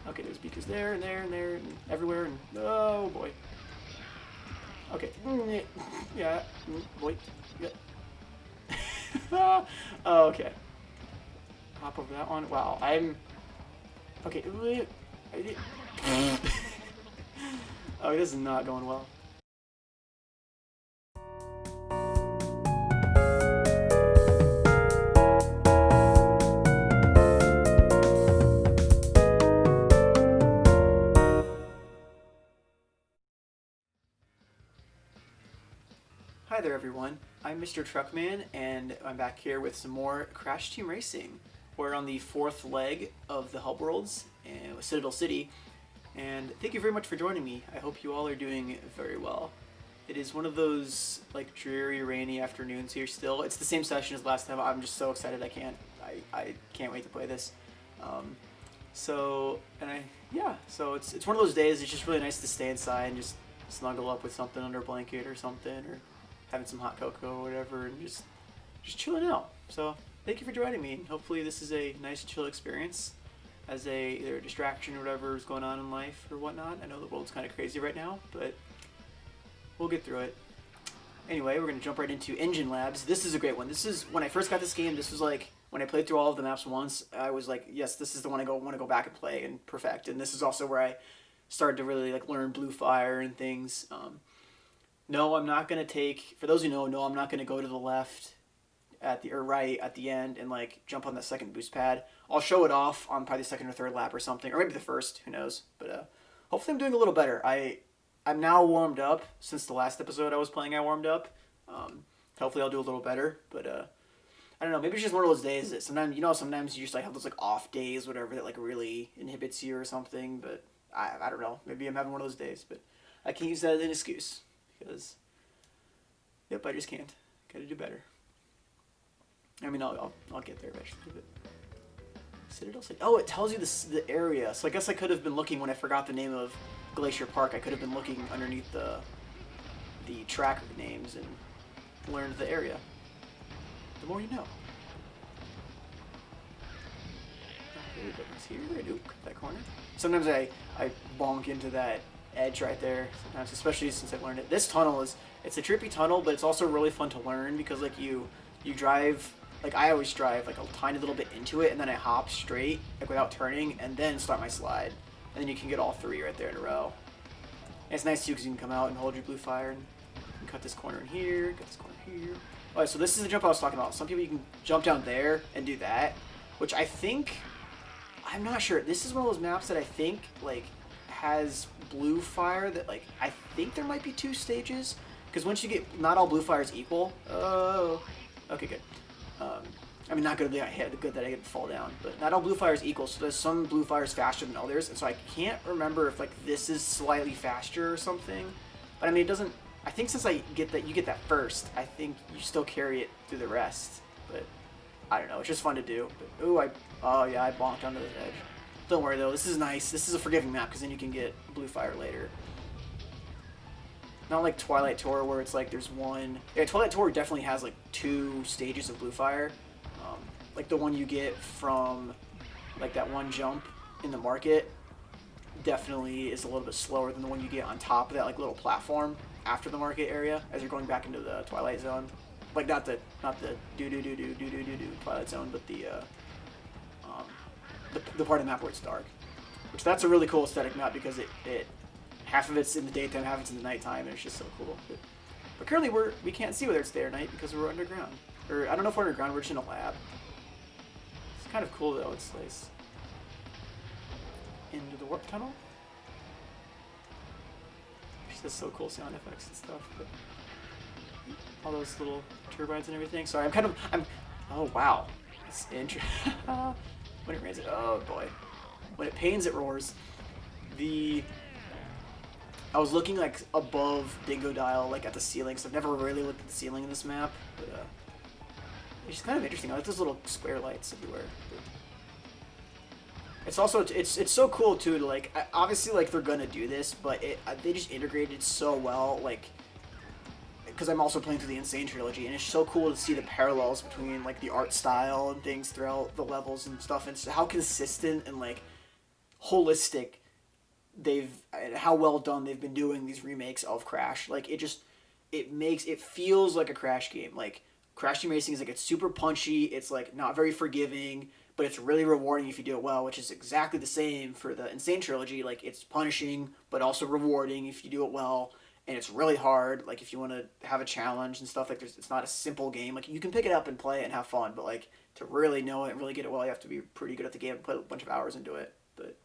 Okay, there's beakers there and there and there and everywhere and oh boy. Okay. Yeah. Boy. Yeah. Oh, okay. Hop over that one. Wow, I'm... Okay. Oh, this is not going well. Hi there everyone, I'm Mr. Truckman and I'm back here with some more Crash Team Racing. We're on the fourth leg of the Hub Worlds with Citadel City, and thank you very much for joining me. I hope you all are doing very well. It is one of those like dreary, rainy afternoons here still. It's the same session as last time. I'm just so excited I can't wait to play this. So it's one of those days. It's just really nice to stay inside and just snuggle up with something under a blanket or something, or having some hot cocoa or whatever, and just chilling out. So thank you for joining me, and hopefully this is a nice chill experience as either a distraction or whatever is going on in life or whatnot. I know the world's kind of crazy right now, but we'll get through it. Anyway, we're going to jump right into Engine Labs. This is a great one. This is, when I first got this game, this was like, when I played through all of the maps once, I was like, yes, this is the one I want to go back and play and perfect. And this is also where I started to really like learn Blue Fire and things. No, I'm not going to take, for those who know, no, I'm not going to go to the left or right at the end and like jump on the second boost pad. I'll show it off on probably the second or third lap or something, or maybe the first, who knows. But hopefully I'm doing a little better. I'm now warmed up. Since the last episode I was playing, I warmed up. Hopefully I'll do a little better, but I don't know, maybe it's just one of those days that sometimes you just like have those like off days, whatever, that like really inhibits you or something, but I don't know. Maybe I'm having one of those days, but I can't use that as an excuse because, yep, I just can't. Gotta do better. I mean, I'll get there eventually. But Citadel City. Oh, it tells you the area. So I guess I could have been looking when I forgot the name of Glacier Park. I could have been looking underneath the track names and learned the area. The more you know. Here, I do cut that corner. Sometimes I bonk into that edge right there. Sometimes, especially since I've learned it. This tunnel it's a trippy tunnel, but it's also really fun to learn because like you drive, like I always drive like a tiny little bit into it, and then I hop straight like without turning, and then start my slide, and then you can get all three right there in a row. And it's nice too because you can come out and hold your Blue Fire and cut this corner in here, cut this corner here. Alright, so this is the jump I was talking about. Some people you can jump down there and do that, which I think, I'm not sure. This is one of those maps that I think like has Blue Fire that like, I think there might be 2 stages, because once you get, not all Blue Fire is equal. Oh, okay, good. I mean, not good that I hit, good that I didn't fall down, but not all Blue Fire is equal, so there's some Blue Fires faster than others, and so I can't remember if like this is slightly faster or something, but I mean, it doesn't, I think since you get that first, I think you still carry it through the rest, but I don't know, it's just fun to do. But, ooh, oh yeah, I bonked onto the edge. Don't worry though, this is nice, this is a forgiving map, because then you can get Blue Fire later. Not like Twilight Tour where it's like there's one, yeah, Twilight Tour definitely has like 2 stages of Blue Fire. Like the one you get from like that one jump in the market definitely is a little bit slower than the one you get on top of that like little platform after the market area as you're going back into the Twilight Zone. Like not the do Twilight Zone, but the part of the map where it's dark. Which that's a really cool aesthetic map because it half of it's in the daytime, half of it's in the nighttime, and it's just so cool. But currently we can't see whether it's day or night because we're underground. Or I don't know if we're underground, we're just in a lab. It's kind of cool though, it's nice. Into the warp tunnel. It's just so cool, sound effects and stuff. But all those little turbines and everything. Sorry, oh wow. It's interesting. When it rains, oh boy. When it pains, it roars. I was looking like above Dingo Dial, like at the ceiling, so I've never really looked at the ceiling in this map, but it's just kind of interesting. I like those little square lights everywhere. It's also, it's so cool too to like, obviously like they're gonna do this, but they just integrated so well, like, because I'm also playing through the Insane trilogy, and it's so cool to see the parallels between like the art style and things throughout the levels and stuff, and how consistent and like holistic how well done they've been doing these remakes of Crash. Like it feels like a Crash game. Like Crash Team Racing is like it's super punchy. It's like not very forgiving, but it's really rewarding if you do it well, which is exactly the same for the Insane trilogy. Like it's punishing, but also rewarding if you do it well. And it's really hard. Like if you want to have a challenge and stuff, like it's not a simple game. Like you can pick it up and play it and have fun, but like to really know it and really get it well, you have to be pretty good at the game and put a bunch of hours into it. But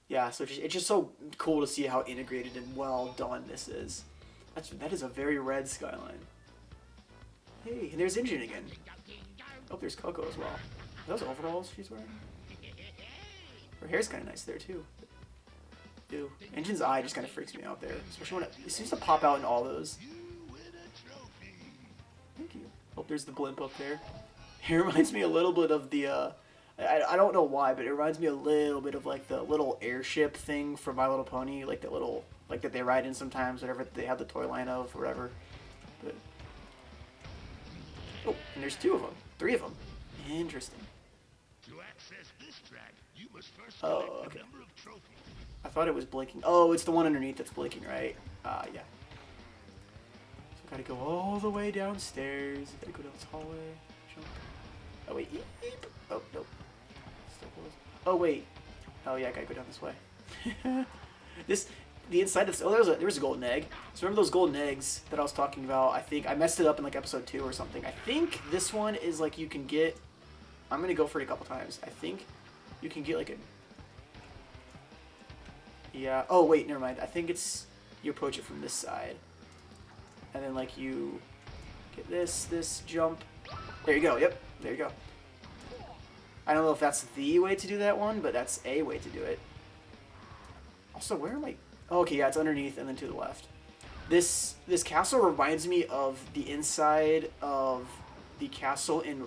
yeah, so it's just so cool to see how integrated and well done this is. That is a very red skyline. Hey, and there's Engine again. Oh, there's Coco as well. Are those overalls she's wearing? Her hair's kind of nice there too. Ew. Engine's eye just kind of freaks me out there, especially when it seems to pop out in all those. Thank you. Oh, there's the blimp up there. It reminds me a little bit of the, I don't know why, but it reminds me a little bit of like the little airship thing from My Little Pony, like the little, like that they ride in sometimes, whatever they have the toy line of, or whatever. But oh, and there's 2 of them, 3 of them. Interesting. To access this track, you must first Oh, okay. number of trophies. I thought it was blinking. Oh, it's the one underneath that's blinking, right? Yeah. So gotta go all the way downstairs. Gotta go down this hallway. Jump. Oh wait. Yeep. Oh nope. Still closed. Oh wait. Oh yeah, I gotta go down this way. The inside of this. Oh, there was a golden egg. So remember those golden eggs that I was talking about? I think I messed it up in like episode 2 or something. I think this one is like you can get. I'm gonna go for it a couple times. I think you can get like a. Yeah. Oh wait, never mind. I think it's you approach it from this side, and then like you get this jump. There you go. Yep. There you go. I don't know if that's the way to do that one, but that's a way to do it. Also, where am I? Oh, okay, yeah, it's underneath and then to the left. This castle reminds me of the inside of the castle in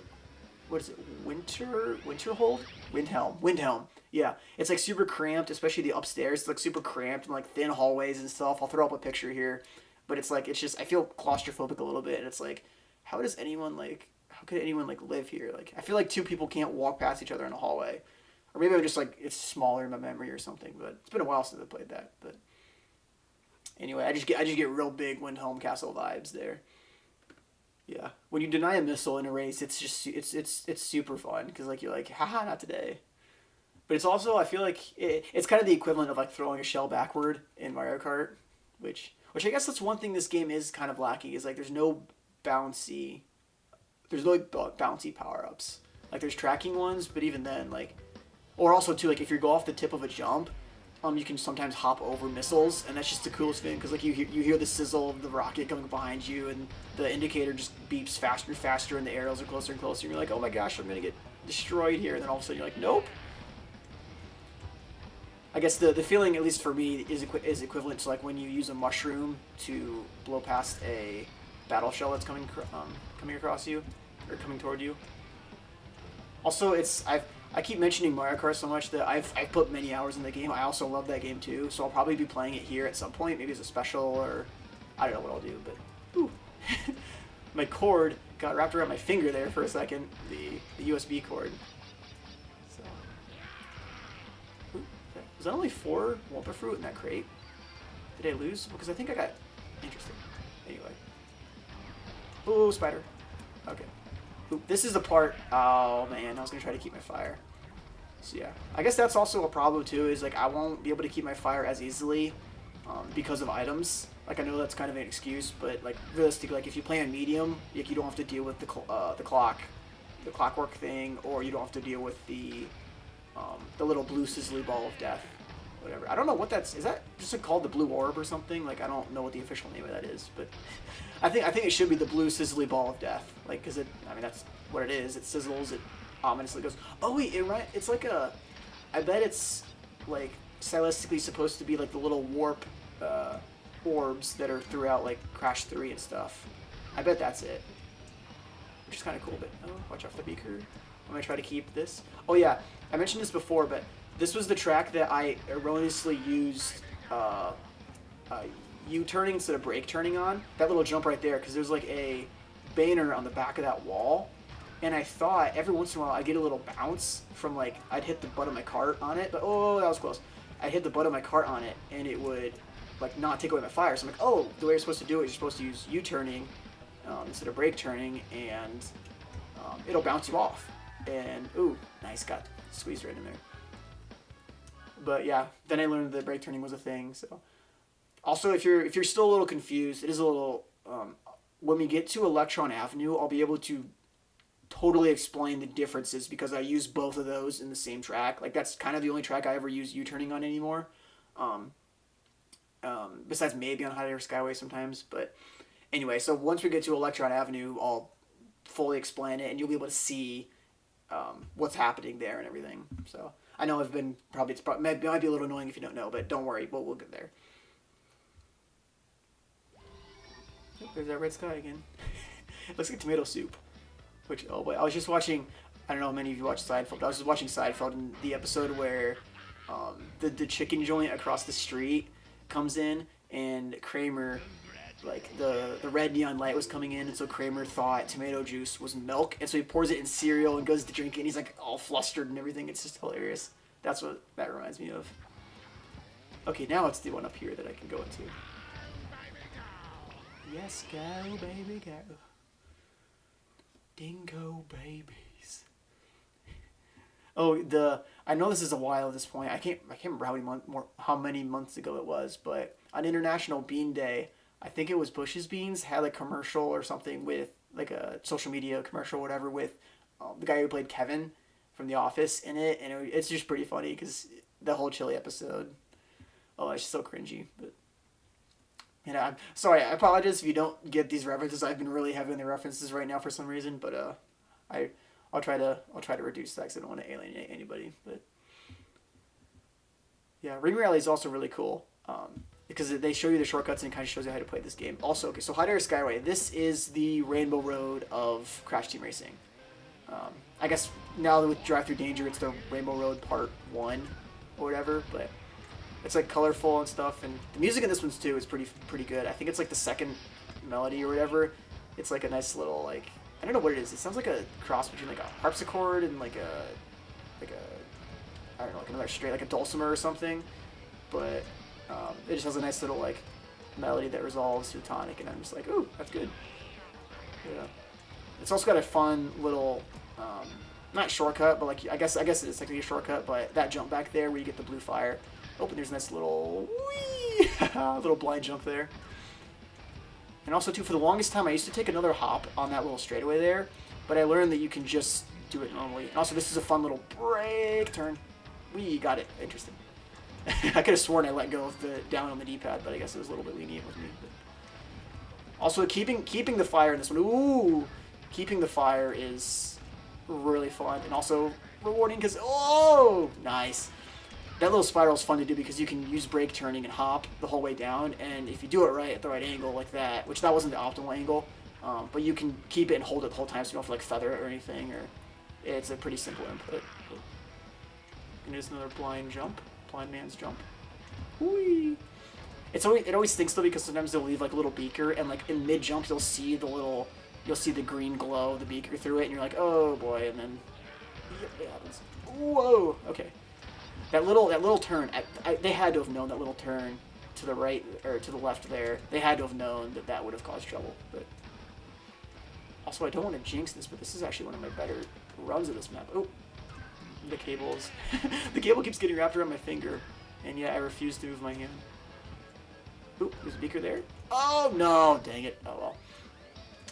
what is it? Winterhold? Windhelm. Yeah, it's like super cramped, especially the upstairs. It's like super cramped and like thin hallways and stuff. I'll throw up a picture here, but it's like it's just I feel claustrophobic a little bit, and it's like how could anyone live here? Like I feel like 2 people can't walk past each other in a hallway, or maybe I'm just like it's smaller in my memory or something. But it's been a while since I played that. But anyway, I just get real big Windhelm Castle vibes there. Yeah, when you deny a missile in a race, it's just it's super fun because like you're like haha not today. But it's also I feel like it's kind of the equivalent of like throwing a shell backward in Mario Kart, which I guess that's one thing this game is kind of lacking is like there's no bouncy power ups. Like there's tracking ones, but even then like, or also too like if you go off the tip of a jump, you can sometimes hop over missiles, and that's just the coolest thing because like you hear the sizzle of the rocket coming behind you, and the indicator just beeps faster and faster, and the arrows are closer and closer. And you're like, oh my gosh, I'm gonna get destroyed here, and then all of a sudden you're like, nope. I guess the feeling, at least for me, is equivalent to like when you use a mushroom to blow past a battle shell that's coming across you or coming toward you. Also, I keep mentioning Mario Kart so much that I've put many hours in the game. I also love that game too, so I'll probably be playing it here at some point, maybe as a special or I don't know what I'll do. But ooh, my cord got wrapped around my finger there for a second. The USB cord. Was that only 4 Wumpa Fruit in that crate? Did I lose? Because I think I got... Interesting. Anyway. Ooh, spider. Okay. Ooh, this is the part... Oh, man. I was going to try to keep my fire. So, yeah. I guess that's also a problem, too, is, like, I won't be able to keep my fire as easily because of items. Like, I know that's kind of an excuse, but, like, realistically, like, if you play on medium, like, you don't have to deal with the clockwork thing, or you don't have to deal with the little blue sizzly ball of death, whatever. I don't know what that's. Is that just called the blue orb or something? Like I don't know what the official name of that is, but I think it should be the blue sizzly ball of death. Like because I mean that's what it is. It sizzles. It ominously goes. Oh wait, it's like a. I bet it's like stylistically supposed to be like the little warp orbs that are throughout like Crash 3 and stuff. I bet that's it. Which is kind of cool. But oh, watch out for the beaker. I'm gonna try to keep this. Oh yeah, I mentioned this before, but this was the track that I erroneously used U-turning instead of brake turning on. That little jump right there, because there's like a banner on the back of that wall, and I thought every once in a while I'd get a little bounce from like I'd hit the butt of my cart on it, but oh, that was close. I'd hit the butt of my cart on it, and it would like not take away my fire. So I'm like, oh, the way you're supposed to do it is you're supposed to use U-turning instead of brake turning, and it'll bounce you off. And ooh, nice, got squeezed right in there. But yeah, then I learned that brake turning was a thing. So also, if you're still a little confused, it is a little. When we get to Electron Avenue, I'll be able to totally explain the differences because I use both of those in the same track. Like that's kind of the only track I ever use U-turning on anymore. Besides maybe on Hot Air Skyway sometimes, but anyway. So once we get to Electron Avenue, I'll fully explain it, and you'll be able to see what's happening there and everything. So I know it might be a little annoying if you don't know, but don't worry, we'll get there. Oh, there's that red sky again. It looks like tomato soup. Which, oh boy, I was just watching, I don't know how many of you watch Seinfeld, but I was just watching Seinfeld in the episode where the chicken joint across the street comes in, and Kramer, like the red neon light was coming in, and so Kramer thought tomato juice was milk, and so he pours it in cereal and goes to drink it, and he's like all flustered and everything. It's just hilarious. That's what that reminds me of. Okay, now it's the one up here that I can go into. Yes, go, baby, go. Dingo babies. Oh, I know this is a while at this point. I can't remember how many months ago it was, but on International Bean Day, I think it was Bush's Beans had a commercial or something with like a social media commercial or whatever with the guy who played Kevin from The Office in it, and it's just pretty funny because the whole chili episode. Oh, it's so cringy, but. And I'm sorry, I apologize if you don't get these references. I've been really heavy on the references right now for some reason, but I'll try to reduce that because I don't want to alienate anybody. But yeah, Ring Rally is also really cool because they show you the shortcuts and it kind of shows you how to play this game. Also, okay, so Hot Air Skyway. This is the Rainbow Road of Crash Team Racing. I guess now with Drive Through Danger, it's the Rainbow Road Part 1 or whatever, but. It's like colorful and stuff, and the music in this one's too is pretty good. I think it's like the second melody or whatever. It's like a nice little like I don't know what it is. It sounds like a cross between like a harpsichord and like a I don't know, like another straight like a dulcimer or something. But it just has a nice little like melody that resolves to tonic, and I'm just like, ooh, that's good. Yeah. It's also got a fun little not shortcut, but like I guess it's technically a shortcut, but that jump back there where you get the blue fire. Oh, and there's a nice little whee! Little blind jump there. And also, too, for the longest time, I used to take another hop on that little straightaway there, but I learned that you can just do it normally. And also, this is a fun little brake turn. We got it. Interesting. I could have sworn I let go of the down on the D-pad, but I guess it was a little bit lenient with me. But also, keeping the fire in this one. Ooh! Keeping the fire is really fun and also rewarding because, oh! Nice. That little spiral is fun to do because you can use brake turning and hop the whole way down, and if you do it right at the right angle like that, which that wasn't the optimal angle, but you can keep it and hold it the whole time so you don't have to like feather it or anything, or it's a pretty simple input. And there's another blind man's jump. Whee! It always stinks though because sometimes they'll leave like a little beaker, and like in mid jump you'll see the green glow of the beaker through it, and you're like, oh boy, and then it happens. Whoa! Okay. That little turn, they had to have known that little turn to the right or to the left there. They had to have known that would have caused trouble. But also, I don't want to jinx this, but this is actually one of my better runs of this map. Oh, the cables. The cable keeps getting wrapped around my finger, and yet I refuse to move my hand. Ooh, there's a beaker there. Oh, no, dang it. Oh, well.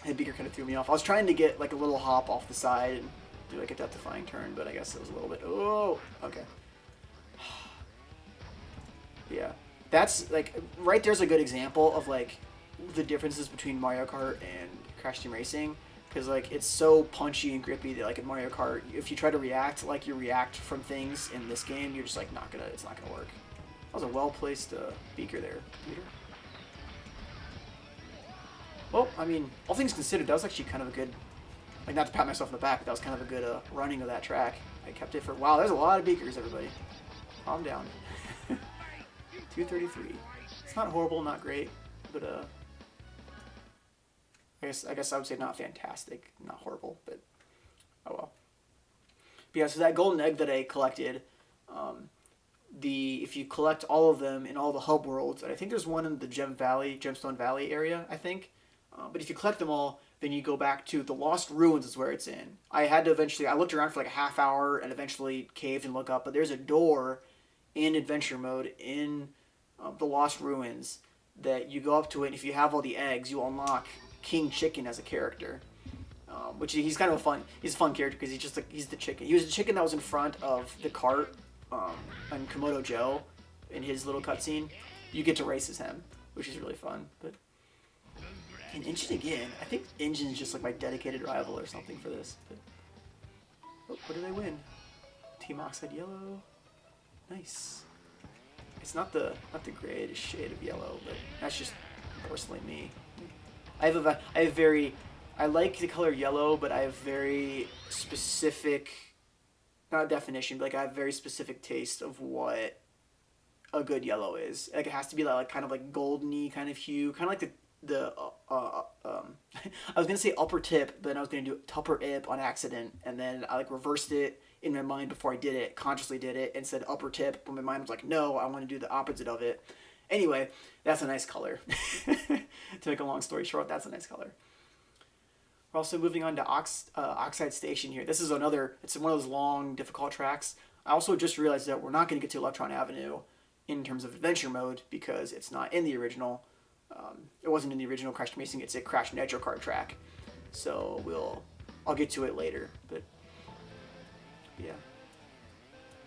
That beaker kind of threw me off. I was trying to get like a little hop off the side and do like a death-defying turn, but I guess it was a little bit... Oh, okay. Yeah, that's like right there's a good example of like the differences between Mario Kart and Crash Team Racing, because like it's so punchy and grippy that like in Mario Kart, if you try to react like you react from things in this game, you're just like it's not gonna work. That was a well placed beaker there, Peter. Well, I mean, all things considered, that was actually kind of a good, like not to pat myself on the back, but that was kind of a good running of that track. I kept it for wow. There's a lot of beakers, everybody. Calm down. 233. It's not horrible, not great, but I guess I would say not fantastic, not horrible, but Oh well. But yeah, so that golden egg that I collected, if you collect all of them in all the hub worlds, and I think there's one in the Gemstone Valley area, I think. But if you collect them all, then you go back to the Lost Ruins is where it's in. I had to eventually, I looked around for like a half hour and eventually caved and looked up, but there's a door in adventure mode in the Lost Ruins that you go up to it, and if you have all the eggs, you unlock King Chicken as a character. Which he's kind of he's a fun character because he's the chicken. He was the chicken that was in front of the cart on Komodo Joe in his little cutscene. You get to race as him, which is really fun. But and Engine again, I think Engine is just like my dedicated rival or something for this. But oh, what do they win? Team Oxide yellow, nice. It's not the greatest shade of yellow, but that's just personally me. I like the color yellow, but I have very specific, not definition, but like I have very specific taste of what a good yellow is. Like it has to be like kind of like goldeny kind of hue, kind of like I was gonna say upper tip, but then I was gonna do tupper ip on accident, and then I like reversed it in my mind before I did it, consciously did it, and said upper tip, but my mind was like, no, I want to do the opposite of it. Anyway, that's a nice color. To make a long story short, that's a nice color. We're also moving on to Oxide Station here. This is it's one of those long, difficult tracks. I also just realized that we're not going to get to Electron Avenue in terms of adventure mode because it's not in the original. It wasn't in the original Crash Team Racing. It's a Crash Nitro Kart track. So I'll get to it later. But yeah.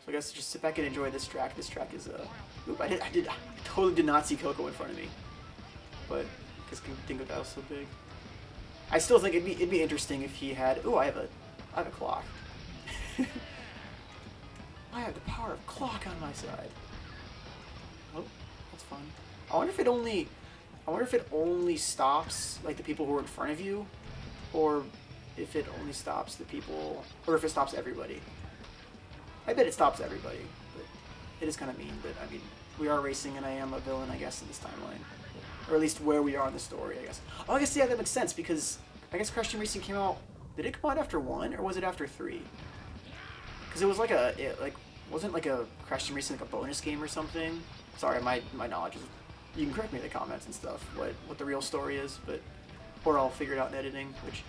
So I guess just sit back and enjoy this track. This track is oop, I totally did not see Coco in front of me. But because Dingo Dial's so big. I still think it'd be interesting if he had. Oh, I have a clock. I have the power of clock on my side. Oh, that's fun. I wonder if it only stops like the people who are in front of you, or if it only stops the people, or if it stops everybody. I bet it stops everybody, but it is kind of mean. But I mean, we are racing, and I am a villain, I guess, in this timeline. Or at least where we are in the story, I guess. Oh, I guess, yeah, that makes sense, because I guess Crash Team Racing came out... Did it come out after 1, or was it after 3? Because it was like wasn't like a Crash Team Racing like a bonus game or something? Sorry, my knowledge is... You can correct me in the comments and stuff, what the real story is, but... Or I'll figure it out in editing, which...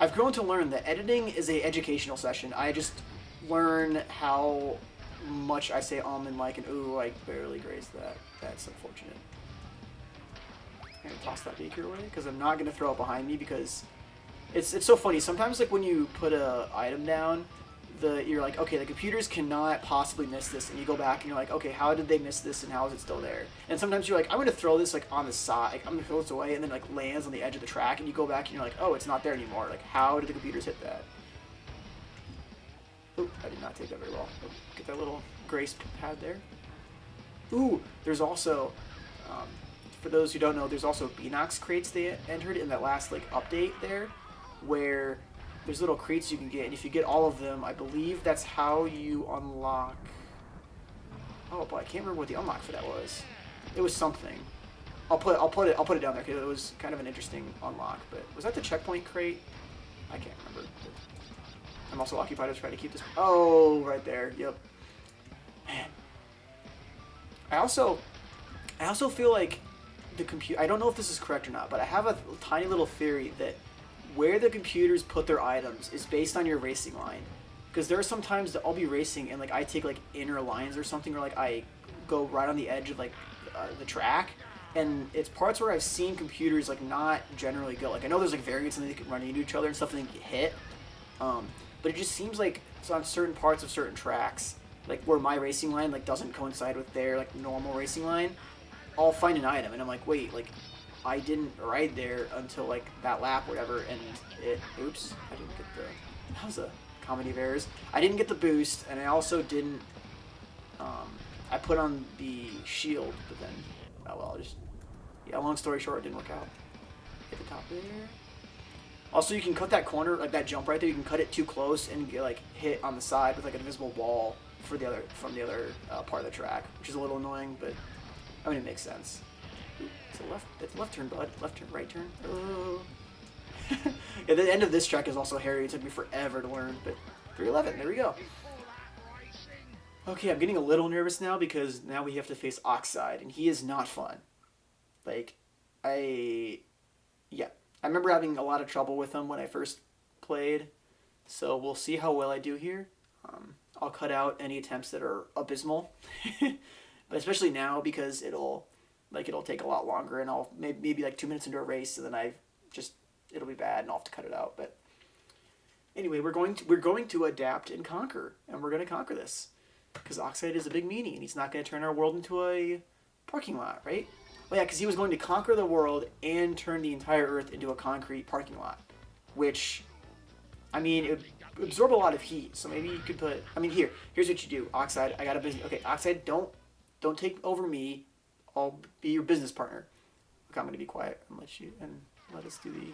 I've grown to learn that editing is a educational session. I just learn how much I say and like, and ooh, I barely grazed that. That's unfortunate. I'm gonna toss that beaker away because I'm not gonna throw it behind me because it's so funny. Sometimes like when you put a item down, you're like, okay, the computers cannot possibly miss this, and you go back and you're like, okay, how did they miss this and how is it still there? And sometimes you're like, I'm gonna throw this like on the side, like, I'm gonna throw this away, and then like lands on the edge of the track, and you go back and you're like, oh, it's not there anymore. Like, how did the computers hit that? Ooh, I did not take that very well. Oh, get that little grace pad there. Ooh, there's also. For those who don't know, there's also Beanox crates they entered in that last like update there, where there's little crates you can get, and if you get all of them, I believe that's how you unlock. Oh boy, I can't remember what the unlock for that was. It was something. I'll put it down there because it was kind of an interesting unlock. But was that the checkpoint crate? I can't remember. I'm also occupied with trying to keep this. Oh, right there. Yep. Man. I also feel like the computer, I don't know if this is correct or not, but I have a tiny little theory that where the computers put their items is based on your racing line. Because there are some times that I'll be racing and like I take like inner lines or something, or like I go right on the edge of like the track, and it's parts where I've seen computers like not generally go. Like I know there's like variants and they can run into each other and stuff and they get hit, but it just seems like it's on certain parts of certain tracks, like where my racing line like doesn't coincide with their like normal racing line. I'll find an item and I'm like, wait, like I didn't ride there until like that lap or whatever, and oops, I didn't get that was a comedy of errors. I didn't get the boost, and I also didn't I put on the shield, but then oh well, long story short, it didn't work out. Hit the top there. Also, you can cut that corner, like that jump right there, you can cut it too close and get like hit on the side with like an invisible wall from the other part of the track, which is a little annoying, but I mean, it makes sense. Ooh, it's a left turn, bud. Left turn, right turn. Oh. Yeah, the end of this track is also hairy. It took me forever to learn, but 311, there we go. Okay, I'm getting a little nervous now because now we have to face Oxide, and he is not fun. Like, yeah. I remember having a lot of trouble with him when I first played, so we'll see how well I do here. I'll cut out any attempts that are abysmal, but especially now because it'll take a lot longer, and I'll maybe like 2 minutes into a race, and then it'll be bad, and I'll have to cut it out. But anyway, we're going to adapt and conquer, and we're going to conquer this because Oxide is a big meanie, and he's not going to turn our world into a parking lot, right? Well, yeah, because he was going to conquer the world and turn the entire Earth into a concrete parking lot, which, I mean, it would absorb a lot of heat. So maybe you could put. I mean, here's what you do, Oxide. I got a business. Okay, Oxide, don't take over me. I'll be your business partner. Okay, I'm gonna be quiet and let us do the.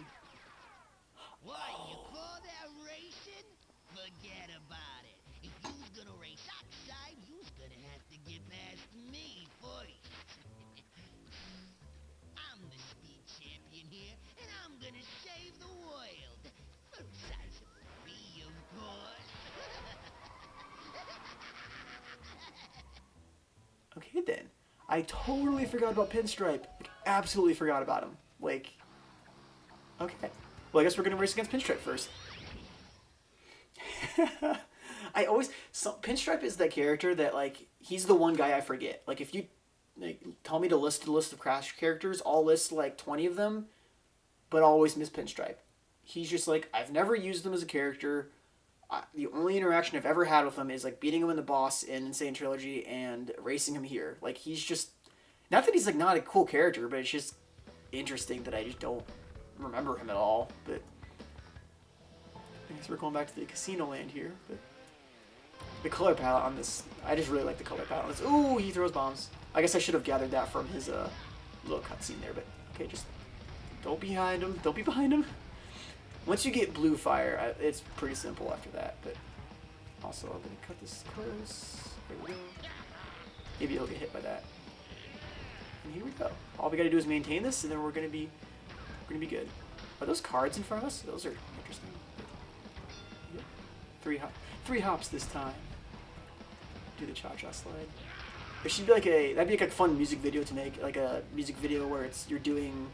What, you call that racing? Forget about it. If you's gonna race Oxide, you's gonna have to get past me first. I'm the speed champion here, and I'm gonna save the world. First size of me, of course. Okay then. I totally forgot about Pinstripe. Like, absolutely forgot about him. Like, okay. Well, I guess we're gonna race against Pinstripe first. Pinstripe is that character that, like, he's the one guy I forget. Like, if you tell me to list a list of Crash characters, I'll list like 20 of them, but I'll always miss Pinstripe. He's just like, I've never used him as a character. The only interaction I've ever had with him is like beating him in the boss in Insane Trilogy and racing him here. Like, he's just, not that he's like not a cool character, but it's just interesting that I just don't remember him at all. But I guess we're going back to the casino land here. But the color palette on this, I just really like the color palette on this. Ooh, he throws bombs. I guess I should have gathered that from his little cutscene there. But okay, just don't be behind him. Don't be behind him. Once you get blue fire, it's pretty simple after that. But also, I'm gonna cut this close. There we go. Maybe he'll get hit by that. And here we go. All we gotta do is maintain this, and then we're gonna be good. Are those cards in front of us? Those are interesting. Yep. Three hops this time. Do the cha-cha slide. There should be that'd be like a fun music video to make, like a music video where you're doing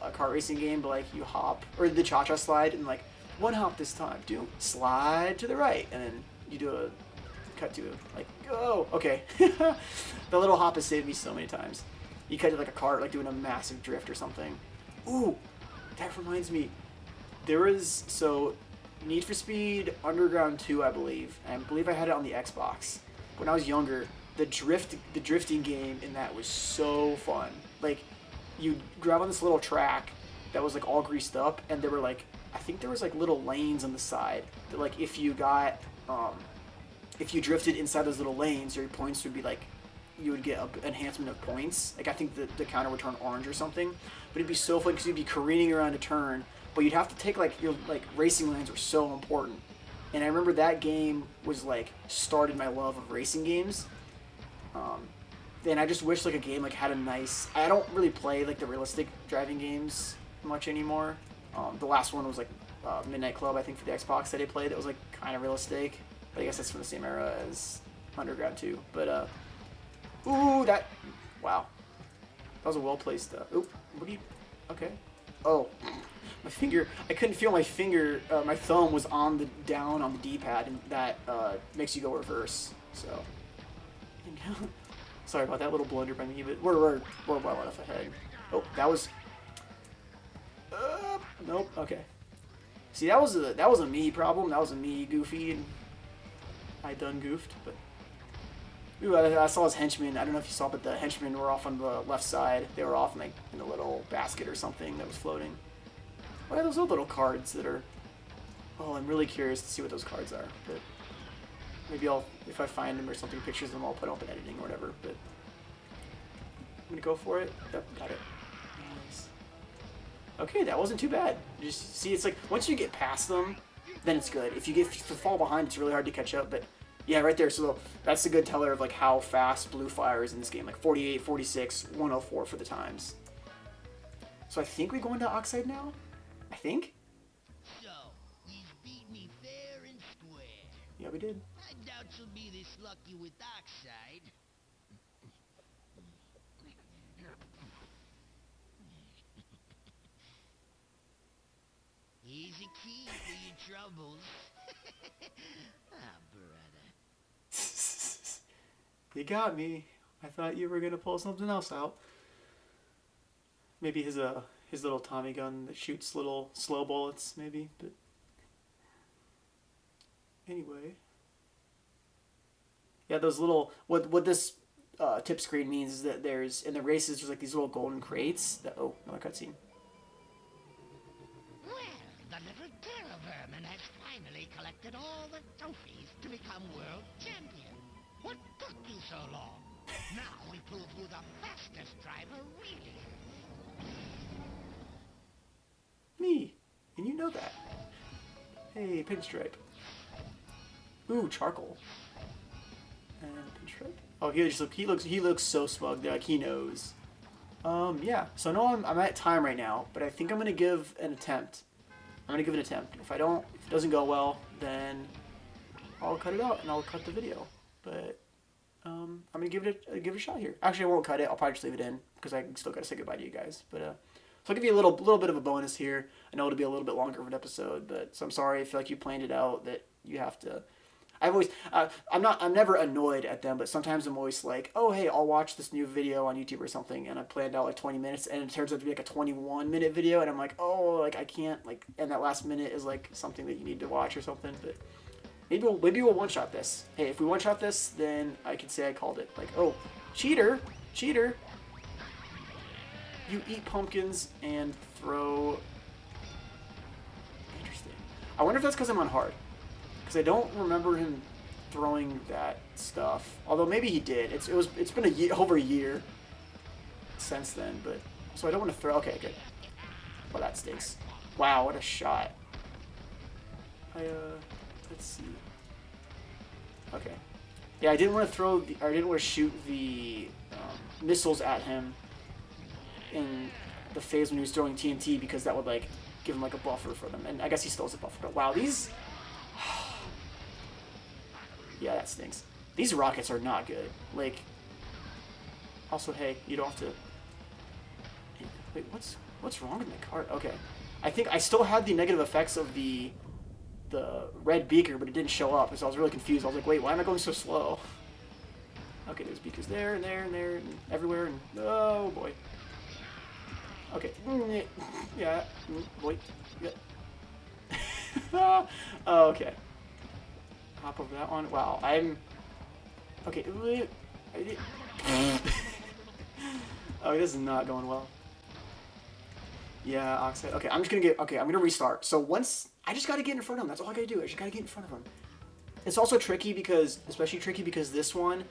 a car racing game, but like you hop, or the cha-cha slide, and like one hop this time, do slide to the right, and then you do a cut to like, oh, okay. The little hop has saved me so many times. You cut to like a car, like doing a massive drift or something. Ooh, that reminds me, there was, so Need for Speed Underground 2, I believe. I believe I had it on the Xbox. When I was younger, the drifting game in that was so fun. Like, you'd grab on this little track that was like all greased up, and there were like, I think there was like little lanes on the side that, like, if you drifted inside those little lanes, your points would be like, you would get an enhancement of points. Like, I think the counter would turn orange or something. But it'd be so fun because you'd be careening around a turn, but you'd have to take like your racing lanes were so important. And I remember that game was like started my love of racing games. And I just wish like a game like had a nice. I don't really play like the realistic driving games much anymore. The last one was like Midnight Club, I think, for the Xbox that I played. That was like kind of realistic, but I guess that's from the same era as Underground 2. But ooh, wow, that was a well placed. Oop, boogie. Okay. Oh, my finger. I couldn't feel my finger. My thumb was down on the D-pad, and that makes you go reverse. So, sorry about that little blunder by me, but we're well enough ahead. Oh, that was. Nope. Okay. See, that was a me problem. That was a me goofy, and I done goofed. But ooh, I saw his henchmen. I don't know if you saw, but the henchmen were off on the left side. They were off in a little basket or something that was floating. What are those little cards that are? Oh, I'm really curious to see what those cards are. But maybe if I find them or something, pictures of them, I'll put up in editing or whatever. But I'm gonna go for it. Yep, got it. Nice. Okay, that wasn't too bad. Just see, it's like once you get past them, then it's good. If you fall behind, it's really hard to catch up. But yeah, right there. So that's a good teller of like how fast blue fire is in this game. Like 48, 46, 104 for the times. So I think we go into Oxide now. I think. Yeah, we did. I doubt you'll be this lucky with Oxide. Here's a key for your troubles. Ah, brother. You got me. I thought you were gonna pull something else out. Maybe his little Tommy gun that shoots little slow bullets, maybe. But anyway, yeah, those little what this tip screen means is that there's in the races there's like these little golden crates. That, oh, another cutscene. Well, the little terror vermin has finally collected all the trophies to become world champion. What took you so long? Now we prove who the fastest driver really is. Me, and you know that. Hey, pinstripe. Ooh, charcoal. And pinstripe. Oh, he looks so smug. Like he knows. Yeah. So I know I'm at time right now, but I think I'm gonna give an attempt. If it doesn't go well, then I'll cut it out and I'll cut the video. But I'm gonna give it a shot here. Actually, I won't cut it. I'll probably just leave it in because I still gotta say goodbye to you guys. But so I'll give you a little bit of a bonus here. I know it'll be a little bit longer of an episode, but so I'm sorry. I feel like you planned it out that you have to. I'm never annoyed at them, but sometimes I'm always like, oh hey, I'll watch this new video on YouTube or something, and I planned out like 20 minutes, and it turns out to be like a 21-minute video, and I'm like, oh, like I can't, like, and that last minute is like something that you need to watch or something. But maybe we'll one shot this. Hey, if we one shot this, then I can say I called it. Like, oh, cheater, you eat pumpkins and throw. Interesting. I wonder if that's because I'm on hard. Because I don't remember him throwing that stuff. Although maybe he did. It's been over a year since then. But so I don't want to throw. Okay, good. Well, that stinks. Wow, what a shot. Let's see. Okay. Yeah, I didn't want to shoot the missiles at him in the phase when he was throwing TNT because that would like give him like a buffer for them. And I guess he still has a buffer. But wow, these. Yeah, that stinks. These rockets are not good. Like, also, hey, you don't have to. Wait, what's wrong with my card? Okay, I think I still had the negative effects of the red beaker, but it didn't show up, so I was really confused. I was like, wait, why am I going so slow? Okay, there's beakers there and there and there and everywhere, and oh boy. Okay, yeah, boy, yeah. Okay. Hop over that one. Wow, I'm... Okay. Oh, this is not going well. Yeah, Oxide. Okay, I'm just gonna I'm gonna restart. So once... I just gotta get in front of him. That's all I gotta do. I just gotta get in front of him. It's also tricky because... Especially tricky because this one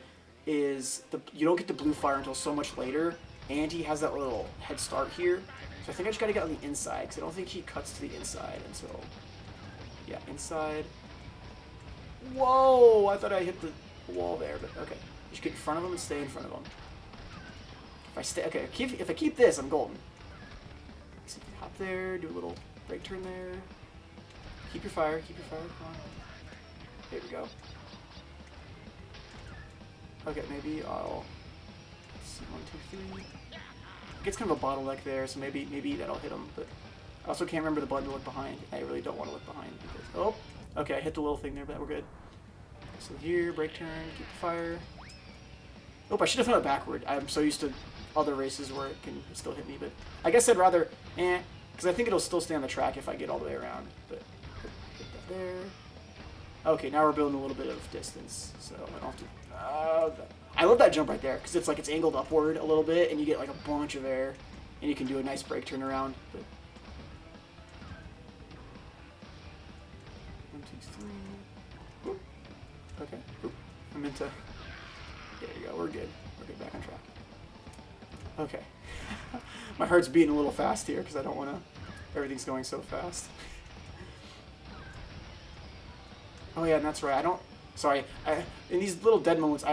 is... You don't get the blue fire until so much later. And he has that little head start here. So I think I just gotta get on the inside. Because I don't think he cuts to the inside until... Yeah, inside... Whoa! I thought I hit the wall there, but okay. Just get in front of him and stay in front of him. If I stay, okay. If I keep this, I'm golden. So hop there, do a little brake turn there. Keep your fire. Come on. There we go. Okay, maybe I'll. Let's see, 1, 2, 3. It gets kind of a bottleneck there, so maybe that'll hit him. But I also can't remember the button to look behind. I really don't want to look behind because okay, I hit the little thing there, but we're good. So here, brake turn, keep the fire. Oh, I should have done it backward. I'm so used to other races where it can still hit me, but I guess I'd rather, because I think it'll still stay on the track if I get all the way around. But hit that there. Okay, now we're building a little bit of distance, so I don't have to. I love that jump right there because it's like it's angled upward a little bit, and you get like a bunch of air, and you can do a nice brake turn around. But, 1, 2, 3. Oop. Okay. Oop. I meant to. There you go. We're good. We're good. Back on track. Okay. My heart's beating a little fast here because I don't want to. Everything's going so fast. Oh yeah, and that's right. Sorry. In these little dead moments,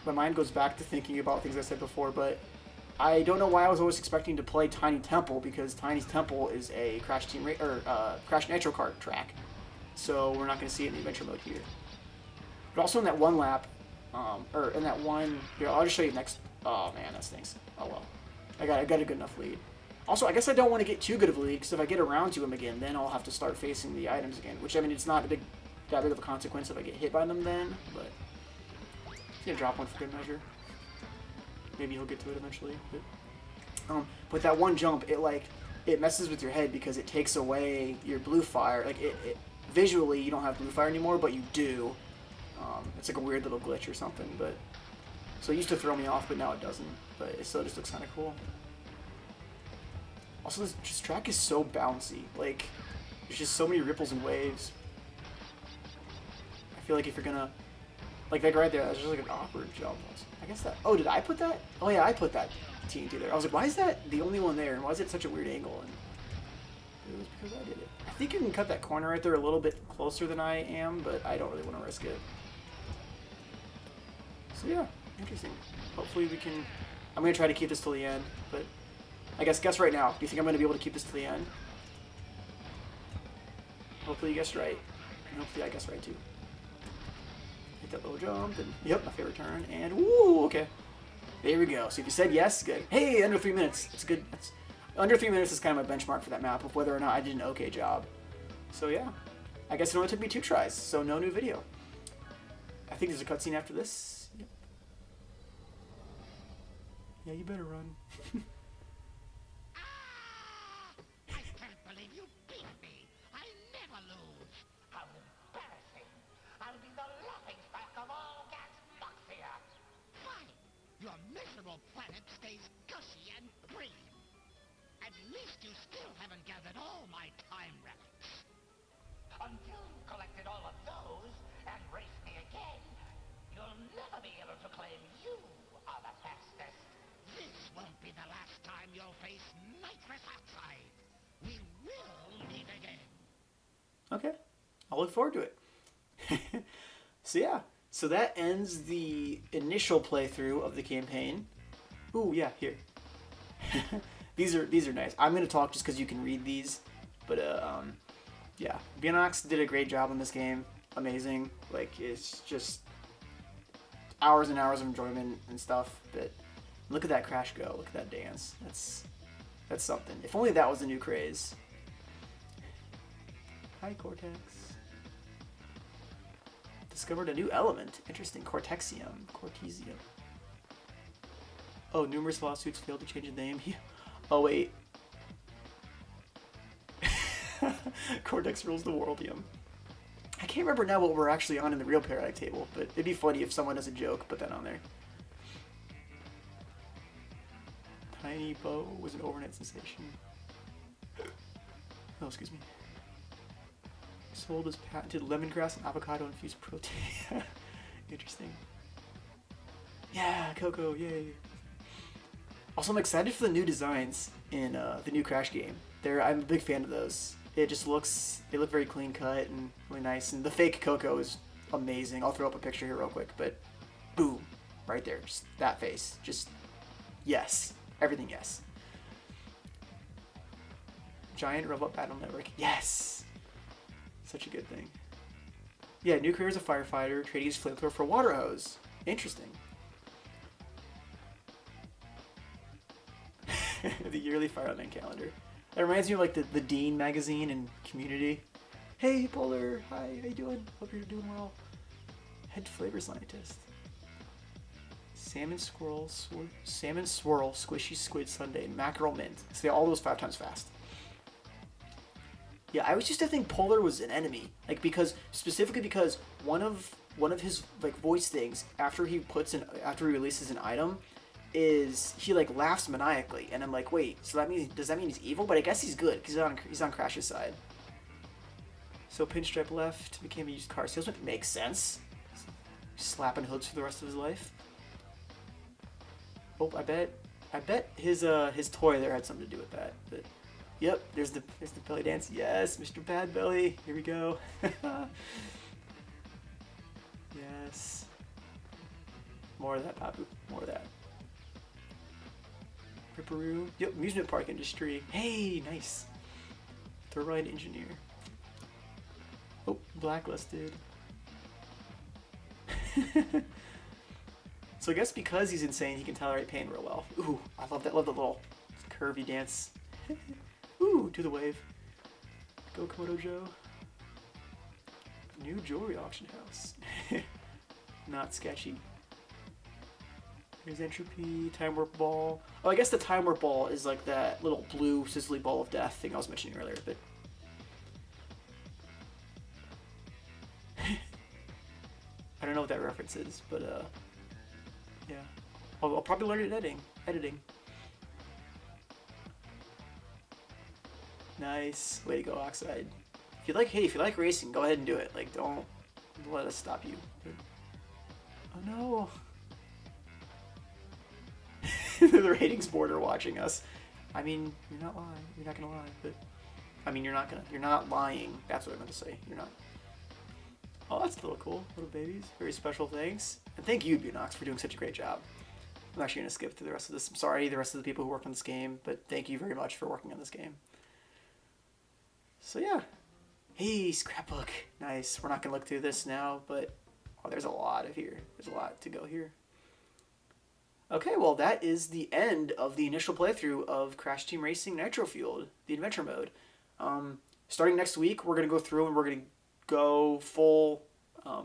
my mind goes back to thinking about things I said before, but I don't know why I was always expecting to play Tiny Temple because Tiny's Temple is a Crash Nitro Kart track. So we're not going to see it in the adventure mode here. But also in that one lap, or in that one, here, I'll just show you next. Oh man, that stinks. Oh well. I got a good enough lead. Also, I guess I don't want to get too good of a lead, because if I get around to him again, then I'll have to start facing the items again. Which, I mean, it's not that big of a consequence if I get hit by them then, but I'm gonna drop one for good measure. Maybe he'll get to it eventually. But that one jump, it messes with your head because it takes away your blue fire. Like visually, you don't have blue fire anymore, but you do. It's like a weird little glitch or something. But so it used to throw me off, but now it doesn't. But it still just looks kind of cool. Also, this track is so bouncy. Like, there's just so many ripples and waves. I feel like if you're gonna, like right there, that's just like an awkward jump. I guess that. Oh, did I put that? Oh yeah, I put that TNT there. I was like, why is that the only one there, and why is it such a weird angle? And it was because I did it. I think you can cut that corner right there a little bit closer than I am, but I don't really want to risk it. So yeah, interesting. Hopefully we can. I'm gonna try to keep this till the end, but I guess right now. Do you think I'm gonna be able to keep this till the end? Hopefully you guessed right, and hopefully I guessed right too. Hit that little jump, and yep, my favorite turn, and woo, okay. There we go. So if you said yes, good. Hey, under 3 minutes. It's good. Under 3 minutes is kind of my benchmark for that map of whether or not I did an okay job. So yeah, I guess it only took me 2 tries, so no new video. I think there's a cutscene after this. Yep. Yeah, you better run. I can't believe you beat me. I never lose. How embarrassing. I'll be the laughingstock of all gas Moxia. Fine. Your miserable planet stays gushy and green. At least you still haven't gathered all my time relics. Until you collected all of those and raced me again, you'll never be able to claim you are the fastest. This won't be the last time you'll face nitrous oxide. We will meet again. Okay, I'll look forward to it. So yeah, so that ends the initial playthrough of the campaign. Ooh, yeah, here. These are nice. I'm gonna talk just because you can read these, but yeah, Bionox did a great job in this game. Amazing. Like, it's just hours and hours of enjoyment and stuff. But look at that crash go. Look at that dance. That's something. If only that was a new craze. Hi, Cortex. Discovered a new element. Interesting. Cortexium. Cortesium. Oh, numerous lawsuits failed to change the name. Oh, wait. Cortex rules the worldium. I can't remember now what we're actually on in the real periodic table, but it'd be funny if someone as a joke put that on there. Tiny Bow was an overnight sensation. Oh, excuse me. Sold as patented lemongrass and avocado infused protein. Interesting. Yeah, Coco, yay. Also, I'm excited for the new designs in the new Crash game. I'm a big fan of those. It just they look very clean cut and really nice. And the fake Coco is amazing. I'll throw up a picture here real quick, but boom, right there, just that face. Just, yes, everything yes. Giant Robot Battle Network, yes! Such a good thing. Yeah, new career as a firefighter, trading his flamethrower for a water hose. Interesting. The yearly Fireman calendar. That reminds me of like the Dean magazine and Community. Hey, Polar, hi, how you doing? Hope you're doing well. Head flavor scientist. Salmon swirl, squishy squid sundae, mackerel mint. Say all those 5 times fast. Yeah, I always used to think Polar was an enemy, like specifically because one of his like voice things after he releases an item is he like laughs maniacally, and I'm like, wait, so does that mean he's evil? But I guess he's good because he's on Crash's side. So Pinstripe left, became a used car salesman. Makes sense. Slapping hoods for the rest of his life. Oh, I bet his toy there had something to do with that. But yep, there's the belly dance. Yes, Mr. Bad Belly. Here we go. Yes. More of that, Papu. More of that. Ripperoo. Yep, amusement park industry. Hey, nice. Thoroughline engineer. Oh, blacklisted. So I guess because he's insane, he can tolerate pain real well. Ooh, I love that. Love the little curvy dance. Ooh, do the wave. Go Komodo Joe. New jewelry auction house. Not sketchy. Here's entropy, time warp ball. Oh, I guess the time warp ball is like that little blue sizzly ball of death thing I was mentioning earlier, but I don't know what that reference is, but yeah. I'll probably learn it editing. Nice. Way to go, Oxide. If you like racing, go ahead and do it. Like, don't let us stop you. Oh no. The ratings board are watching us. I mean, you're not lying. You're not gonna lie, but I mean, you're not lying. That's what I meant to say. You're not. Oh, that's a little cool. Little babies. Very special thanks. And thank you, Bunox, for doing such a great job. I'm actually going to skip through the rest of this. I'm sorry, the rest of the people who worked on this game, but thank you very much for working on this game. So yeah. Hey, scrapbook. Nice. We're not going to look through this now, but oh, there's a lot of here. There's a lot to go here. Okay, well, that is the end of the initial playthrough of Crash Team Racing Nitro Fueled, the adventure mode. Starting next week, we're going to go through and we're going to go full, I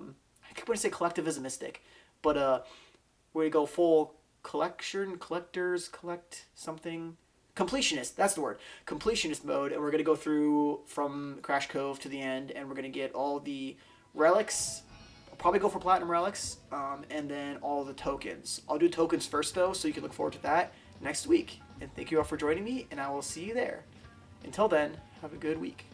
think when I say collectivismistic, but we're going to go full collectors, collect something, completionist, that's the word, completionist mode, and we're going to go through from Crash Cove to the end, and we're going to get all the relics. I'll probably go for platinum relics, and then all the tokens. I'll do tokens first, though, so you can look forward to that next week. And thank you all for joining me, and I will see you there. Until then, have a good week.